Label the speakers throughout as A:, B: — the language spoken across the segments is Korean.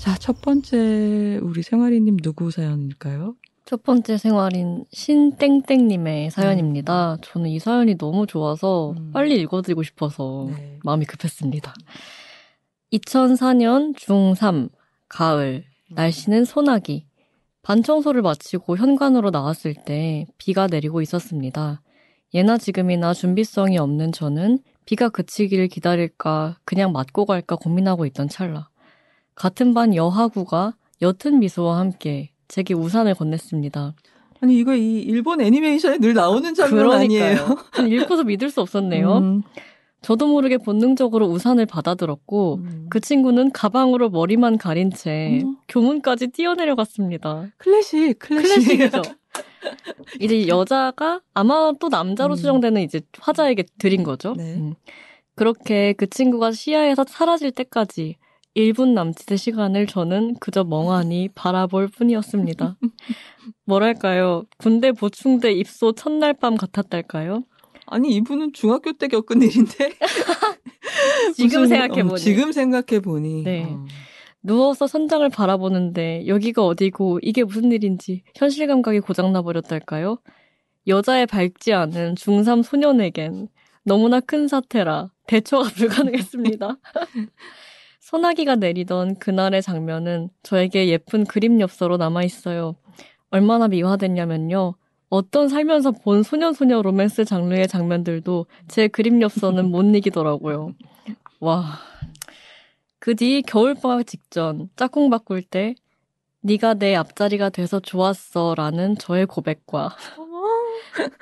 A: 자, 첫 번째 우리 생활이님 누구 사연일까요?
B: 첫 번째 생활인 신땡땡님의 사연입니다. 저는 이 사연이 너무 좋아서 빨리 읽어드리고 싶어서
A: 네.
B: 마음이 급했습니다. 2004년 중3 가을 날씨는 소나기. 반 청소를 마치고 현관으로 나왔을 때 비가 내리고 있었습니다. 예나 지금이나 준비성이 없는 저는 비가 그치기를 기다릴까 그냥 맞고 갈까 고민하고 있던 찰나. 같은 반 여하구가 옅은 미소와 함께 제게 우산을 건넸습니다.
A: 아니 이거 이 일본 애니메이션에 늘 나오는 장면 아니에요?
B: 전 읽고서 믿을 수 없었네요. 저도 모르게 본능적으로 우산을 받아들었고 그 친구는 가방으로 머리만 가린 채 교문까지 뛰어내려갔습니다. 클래식이죠. 이제 여자가 아마 또 남자로 추정되는 이제 화자에게 드린 거죠.
A: 네.
B: 그렇게 그 친구가 시야에서 사라질 때까지 1분 남짓의 시간을 저는 그저 멍하니 바라볼 뿐이었습니다. 뭐랄까요? 군대 보충대 입소 첫날 밤 같았달까요?
A: 아니 이분은 중학교 때 겪은 일인데
B: 지금 생각해보니
A: 지금 생각해보니
B: 네. 누워서 천장을 바라보는데 여기가 어디고 이게 무슨 일인지 현실 감각이 고장나버렸달까요? 여자의 밝지 않은 중3 소년에겐 너무나 큰 사태라 대처가 불가능했습니다. 소나기가 내리던 그날의 장면은 저에게 예쁜 그림 엽서로 남아있어요. 얼마나 미화됐냐면요. 어떤 살면서 본 소녀소녀 로맨스 장르의 장면들도 제 그림 엽서는 못 이기더라고요. 와. 그 뒤 겨울방학 직전 짝꿍 바꿀 때 네가 내 앞자리가 돼서 좋았어 라는 저의 고백과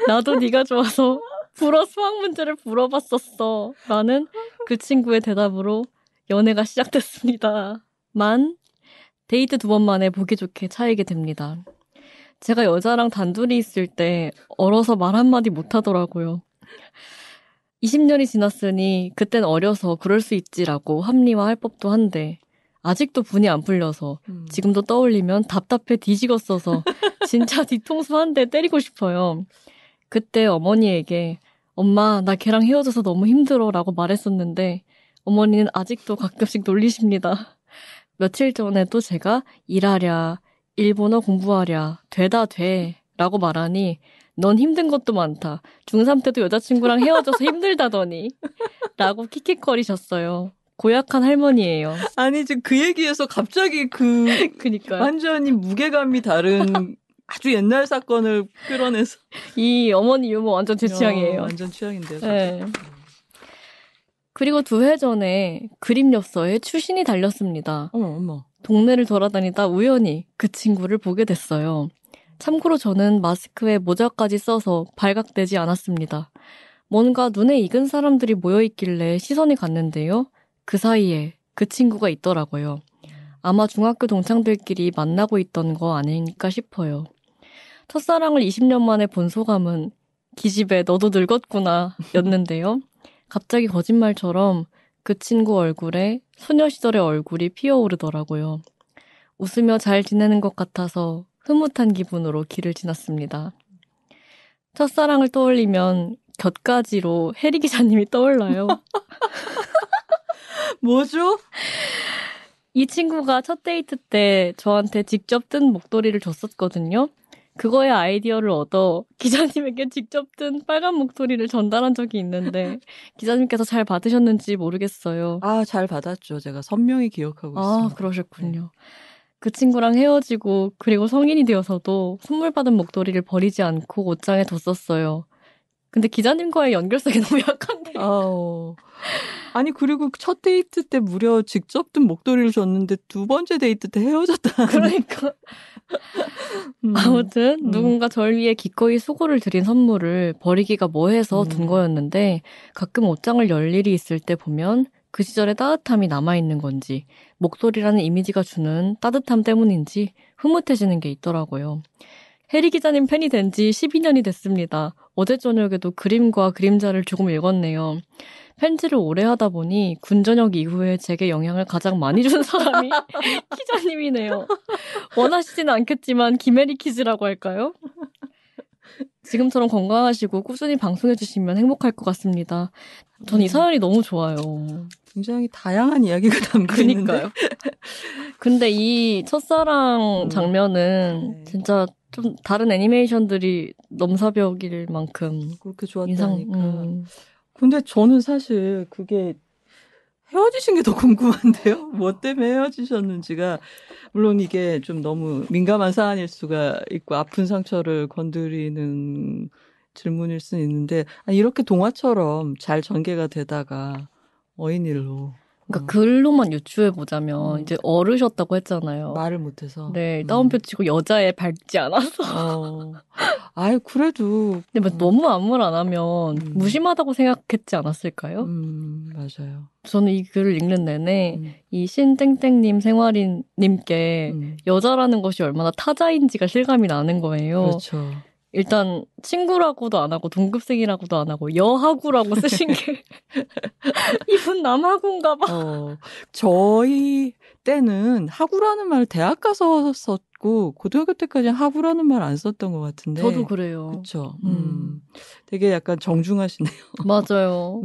B: 나도 네가 좋아서 불어 수학 문제를 풀어봤었어 라는 그 친구의 대답으로 연애가 시작됐습니다. 데이트 2번 만에 보기 좋게 차이게 됩니다. 제가 여자랑 단둘이 있을 때 얼어서 말 한마디 못하더라고요. 20년이 지났으니 그땐 어려서 그럴 수 있지라고 합리화할 법도 한데 아직도 분이 안 풀려서 지금도 떠올리면 답답해 뒤지겠어서 진짜 뒤통수 한 대 때리고 싶어요. 그때 어머니에게 엄마 나 걔랑 헤어져서 너무 힘들어 라고 말했었는데 어머니는 아직도 가끔씩 놀리십니다. 며칠 전에도 제가 일하랴, 일본어 공부하랴, 되다 돼 라고 말하니 넌 힘든 것도 많다. 중3 때도 여자친구랑 헤어져서 힘들다더니 라고 킥킥거리셨어요. 고약한 할머니예요.
A: 아니 지금 그 얘기에서 갑자기
B: 그니까요.
A: 완전히 무게감이 다른 아주 옛날 사건을 끌어내서
B: 이 어머니 유머 완전 제 취향이에요.
A: 완전 취향인데요.
B: 네. 그리고 2회 전에 그림 엽서에 추신이 달렸습니다.
A: 어머.
B: 동네를 돌아다니다 우연히 그 친구를 보게 됐어요. 참고로 저는 마스크에 모자까지 써서 발각되지 않았습니다. 뭔가 눈에 익은 사람들이 모여있길래 시선이 갔는데요. 그 사이에 그 친구가 있더라고요. 아마 중학교 동창들끼리 만나고 있던 거 아닐까 싶어요. 첫사랑을 20년 만에 본 소감은 기집애 너도 늙었구나 였는데요. 갑자기 거짓말처럼 그 친구 얼굴에 소녀 시절의 얼굴이 피어오르더라고요. 웃으며 잘 지내는 것 같아서 흐뭇한 기분으로 길을 지났습니다. 첫사랑을 떠올리면 곁가지로 혜리 기자님이 떠올라요.
A: 뭐죠?
B: 이 친구가 첫 데이트 때 저한테 직접 뜬 목도리를 줬었거든요. 그거의 아이디어를 얻어 기자님에게 직접 뜬 빨간 목도리를 전달한 적이 있는데 기자님께서 잘 받으셨는지 모르겠어요.
A: 잘 받았죠. 제가 선명히 기억하고 있습니다.
B: 그러셨군요. 네. 그 친구랑 헤어지고 그리고 성인이 되어서도 선물 받은 목도리를 버리지 않고 옷장에 뒀었어요. 근데 기자님과의 연결성이 너무 약한데.
A: 아니 그리고 첫 데이트 때 무려 직접 든 목도리를 줬는데 2번째 데이트 때 헤어졌다.
B: 그러니까. 아무튼 누군가 절 위해 기꺼이 수고를 들인 선물을 버리기가 뭐해서 둔 거였는데 가끔 옷장을 열 일이 있을 때 보면 그 시절의 따뜻함이 남아있는 건지 목도리라는 이미지가 주는 따뜻함 때문인지 흐뭇해지는 게 있더라고요. 혜리 기자님 팬이 된 지 12년이 됐습니다. 어제 저녁에도 그림과 그림자를 조금 읽었네요. 팬지를 오래 하다 보니 군 전역 이후에 제게 영향을 가장 많이 준 사람이 기자님이네요. 원하시지는 않겠지만 김혜리 키즈라고 할까요? 지금처럼 건강하시고 꾸준히 방송해주시면 행복할 것 같습니다. 전 이 사연이 너무 좋아요.
A: 굉장히 다양한 이야기가 담겨 있는데.
B: 그러니까요. 근데 이 첫사랑 장면은
A: 네.
B: 진짜 좀 다른 애니메이션들이 넘사벽일 만큼
A: 그렇게 좋았다니까.
B: 인상.
A: 근데 저는 사실 그게 헤어지신 게 더 궁금한데요? 뭐 때문에 헤어지셨는지가. 물론 이게 좀 너무 민감한 사안일 수가 있고 아픈 상처를 건드리는 질문일 수는 있는데 이렇게 동화처럼 잘 전개가 되다가 어인일로
B: 그러니까 글로만 유추해 보자면
A: 음.
B: 이제 어르셨다고 했잖아요.
A: 말을 못해서.
B: 네, 따옴표 치고 여자애 밟지 않아서.
A: 아이 그래도
B: 근데 뭐 너무 아무 말 안 하면 무심하다고 생각했지 않았을까요?
A: 맞아요.
B: 저는 이 글을 읽는 내내 이 신땡땡님 생활인님께 여자라는 것이 얼마나 타자인지가 실감이 나는 거예요.
A: 그렇죠.
B: 일단 친구라고도 안 하고 동급생이라고도 안 하고 여하구라고 쓰신 게 이분 남하구인가 봐.
A: 저희 때는 하구라는 말을 대학 가서 썼고 고등학교 때까지는 하구라는 말 안 썼던 것 같은데.
B: 저도 그래요.
A: 그렇죠. 되게 약간 정중하시네요.
B: 맞아요.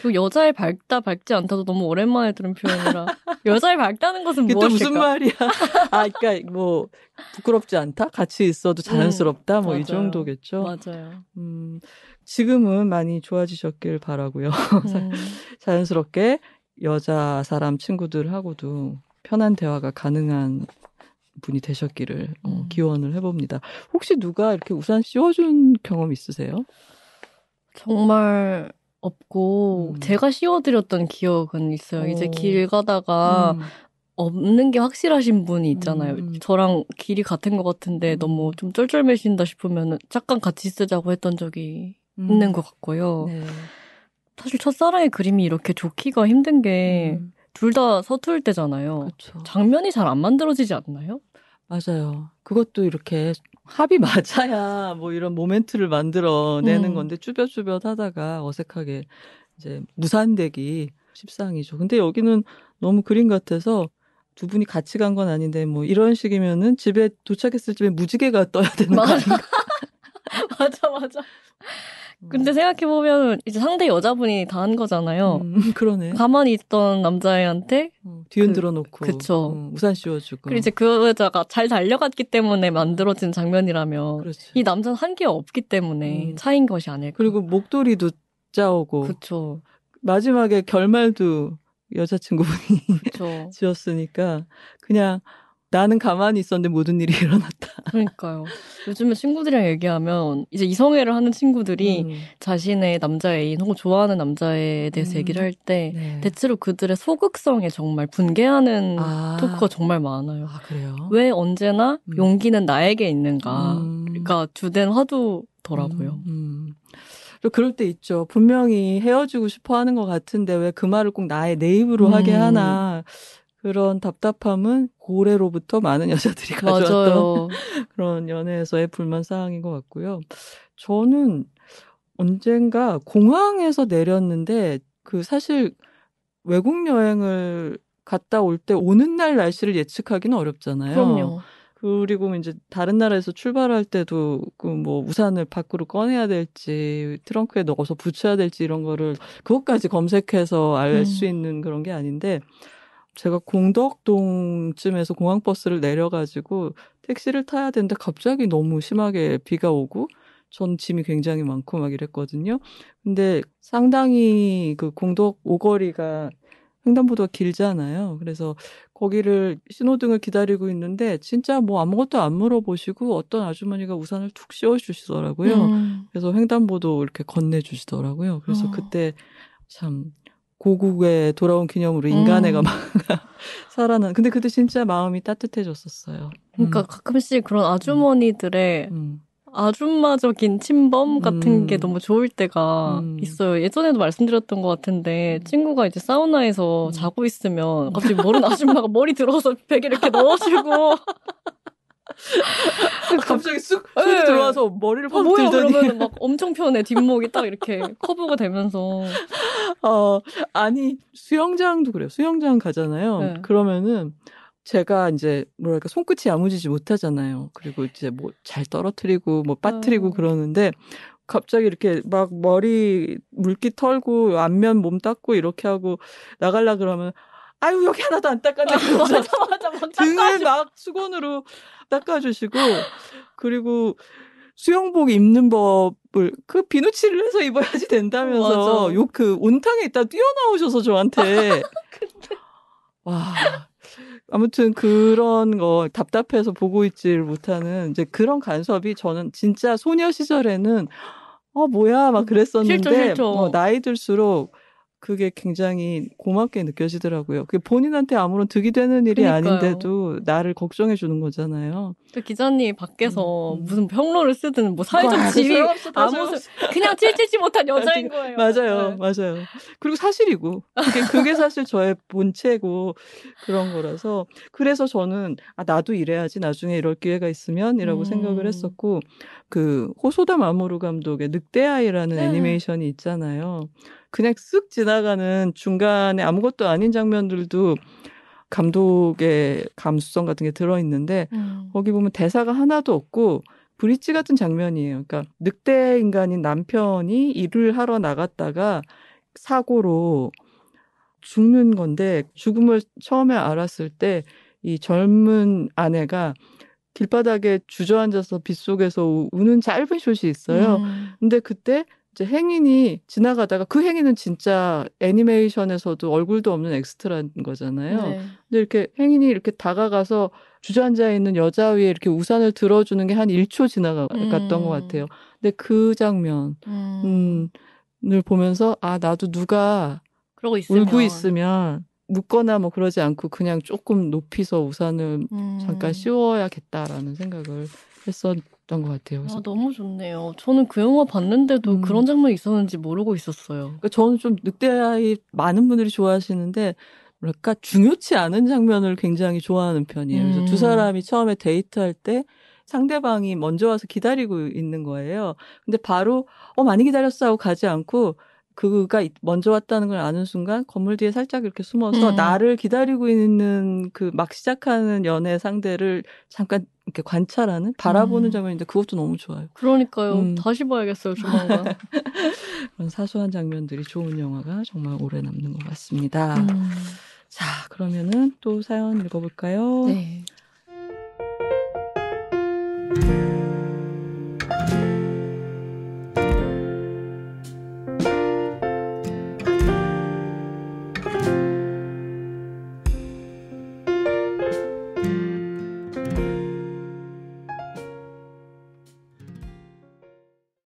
B: 그 여자애 밝다 밝지 않다도 너무 오랜만에 들은 표현이라 여자애 밝다는 것은
A: 그게 또
B: 무엇일까?
A: 무슨 말이야? 그러니까 뭐 부끄럽지 않다, 같이 있어도 자연스럽다, 뭐 이 정도겠죠.
B: 맞아요.
A: 지금은 많이 좋아지셨길 바라고요. 자연스럽게 여자 사람 친구들하고도 편한 대화가 가능한 분이 되셨기를 기원을 해봅니다. 혹시 누가 이렇게 우산 씌워준 경험 있으세요?
B: 정말 없고 제가 씌워드렸던 기억은 있어요. 이제 길 가다가 없는 게 확실하신 분이 있잖아요. 저랑 길이 같은 것 같은데 너무 좀 쩔쩔매신다 싶으면 잠깐 같이 쓰자고 했던 적이 있는 것 같고요.
A: 네.
B: 사실 첫사랑의 그림이 이렇게 좋기가 힘든 게 둘 다 서툴 때잖아요.
A: 그렇죠.
B: 장면이 잘 안 만들어지지 않나요?
A: 맞아요. 그것도 이렇게 합이 맞아야 뭐 이런 모멘트를 만들어내는 건데 쭈뼛쭈뼛 하다가 어색하게 이제 무산되기 십상이죠. 근데 여기는 너무 그림 같아서 두 분이 같이 간 건 아닌데 뭐 이런 식이면은 집에 도착했을 때 무지개가 떠야 되는 거 아닌가?
B: 맞아. 근데 생각해보면 이제 상대 여자분이 다 한 거잖아요.
A: 그러네.
B: 가만히 있던 남자애한테
A: 뒤흔들어 놓고
B: 그쵸.
A: 우산 씌워주고.
B: 그리고 이제 그 여자가 잘 달려갔기 때문에 만들어진 장면이라면
A: 그렇죠.
B: 이 남자는 한 게 없기 때문에 차인 것이 아닐까.
A: 그리고 목도리도 짜오고.
B: 그쵸.
A: 마지막에 결말도 여자친구분이
B: 그쵸.
A: 지었으니까 그냥 나는 가만히 있었는데 모든 일이 일어났다.
B: 그러니까요. 요즘에 친구들이랑 얘기하면 이제 이성애를 하는 친구들이 자신의 남자 애인 혹은 좋아하는 남자애에 대해서 얘기를 할 때 대체로 그들의 소극성에 정말 분개하는 토크가 정말 많아요.
A: 그래요?
B: 왜 언제나 용기는 나에게 있는가가 주된 화두더라고요.
A: 그럴 때 있죠. 분명히 헤어지고 싶어 하는 것 같은데 왜 그 말을 꼭 내 입으로 하게 하나. 그런 답답함은 고래로부터 많은 여자들이 가져왔던
B: 맞아요.
A: 그런 연애에서의 불만사항인 것 같고요. 저는 언젠가 공항에서 내렸는데 사실 외국 여행을 갔다 올 때 오는 날 날씨를 예측하기는 어렵잖아요.
B: 그럼요.
A: 그리고 이제 다른 나라에서 출발할 때도 뭐 우산을 밖으로 꺼내야 될지 트렁크에 넣어서 붙여야 될지 이런 거를 그것까지 검색해서 알 수 있는 그런 게 아닌데 제가 공덕동쯤에서 공항버스를 내려가지고 택시를 타야 되는데 갑자기 너무 심하게 비가 오고 전 짐이 굉장히 많고 막 이랬거든요. 근데 상당히 그 공덕 오거리가 횡단보도가 길잖아요. 그래서 거기를 신호등을 기다리고 있는데 진짜 뭐 아무것도 안 물어보시고 어떤 아주머니가 우산을 툭 씌워주시더라고요. 그래서 횡단보도 이렇게 건네주시더라고요. 그래서 그때 참 고국에 돌아온 기념으로 인간애가 막 살아난. 근데 그때 진짜 마음이 따뜻해졌었어요.
B: 그러니까 가끔씩 그런 아주머니들의 아줌마적인 침범 같은 게 너무 좋을 때가 있어요. 예전에도 말씀드렸던 것 같은데 친구가 이제 사우나에서 자고 있으면 갑자기 모르는 아줌마가 머리 들어서 베개 이렇게 넣어주고
A: 갑자기 쑥 손이 들어와서 머리를 팍
B: 뭐야
A: 들더니
B: 그러면 막 엄청 편해. 뒷목이 딱 이렇게 커브가 되면서
A: 아니 수영장도 그래요. 수영장 가잖아요. 그러면은 제가 이제 뭐랄까 손끝이 야무지지 못하잖아요. 그리고 이제 뭐 잘 떨어뜨리고 뭐 빠뜨리고 그러는데 갑자기 이렇게 막 머리 물기 털고 안면 몸 닦고 이렇게 하고 나갈라 그러면 아유 여기 하나도 안 닦았네.
B: 맞아, 맞아. 막
A: 등을 막 수건으로 닦아주시고 그리고 수영복 입는 법을 그 비누칠을 해서 입어야지 된다면서
B: 맞아.
A: 요 그 온탕에 있다 뛰어나오셔서 저한테 와 아무튼 그런 거 답답해서 보고 있지를 못하는 이제 그런 간섭이 저는 진짜 소녀 시절에는 뭐야 막 그랬었는데
B: 싫죠.
A: 나이 들수록 그게 굉장히 고맙게 느껴지더라고요. 그게 본인한테 아무런 득이 되는 일이
B: 그러니까요.
A: 아닌데도 나를 걱정해 주는 거잖아요.
B: 그 기자님 밖에서 무슨 평로를 쓰든 뭐 사회적 지위 그냥 찔찔지 못한 여자인 거예요.
A: 맞아요,
B: 네.
A: 맞아요. 그리고 사실이고 그게 사실 저의 본체고 그런 거라서 그래서 저는 나도 이래야지 나중에 이럴 기회가 있으면이라고 생각을 했었고 그 호소다 마모루 감독의 늑대아이라는 애니메이션이 있잖아요. 그냥 쓱 지나가는 중간에 아무것도 아닌 장면들도 감독의 감수성 같은 게 들어있는데 거기 보면 대사가 하나도 없고 브릿지 같은 장면이에요. 그러니까 늑대 인간인 남편이 일을 하러 나갔다가 사고로 죽는 건데 죽음을 처음에 알았을 때 이 젊은 아내가 길바닥에 주저앉아서 빗속에서 우는 짧은 숏이 있어요. 근데 그때 이제 행인이 지나가다가 그 행인은 진짜 애니메이션에서도 얼굴도 없는 엑스트라인 거잖아요.
B: 네.
A: 근데 이렇게 행인이 이렇게 다가가서 주저앉아 있는 여자 위에 이렇게 우산을 들어주는 게 한 1초 지나갔던 것 같아요. 근데 그 장면을 보면서 나도 누가
B: 그러고
A: 울고 있으면 묻거나 뭐 그러지 않고 그냥 조금 높이서 우산을 잠깐 씌워야겠다라는 생각을 했었던 것 같아요. 그래서
B: 너무 좋네요. 저는 그 영화 봤는데도 그런 장면이 있었는지 모르고 있었어요.
A: 그러니까 저는 좀 늑대아이 많은 분들이 좋아하시는데 뭐랄까 중요치 않은 장면을 굉장히 좋아하는 편이에요. 그래서 두 사람이 처음에 데이트할 때 상대방이 먼저 와서 기다리고 있는 거예요. 근데 바로 많이 기다렸어 하고 가지 않고 그가 먼저 왔다는 걸 아는 순간 건물 뒤에 살짝 이렇게 숨어서 나를 기다리고 있는 그 막 시작하는 연애 상대를 잠깐 이렇게 관찰하는 바라보는 장면인데 그것도 너무 좋아요.
B: 그러니까요. 다시 봐야겠어요, 조만간.
A: 그런 사소한 장면들이 좋은 영화가 정말 오래 남는 것 같습니다. 자, 그러면은 또 사연 읽어볼까요?
B: 네.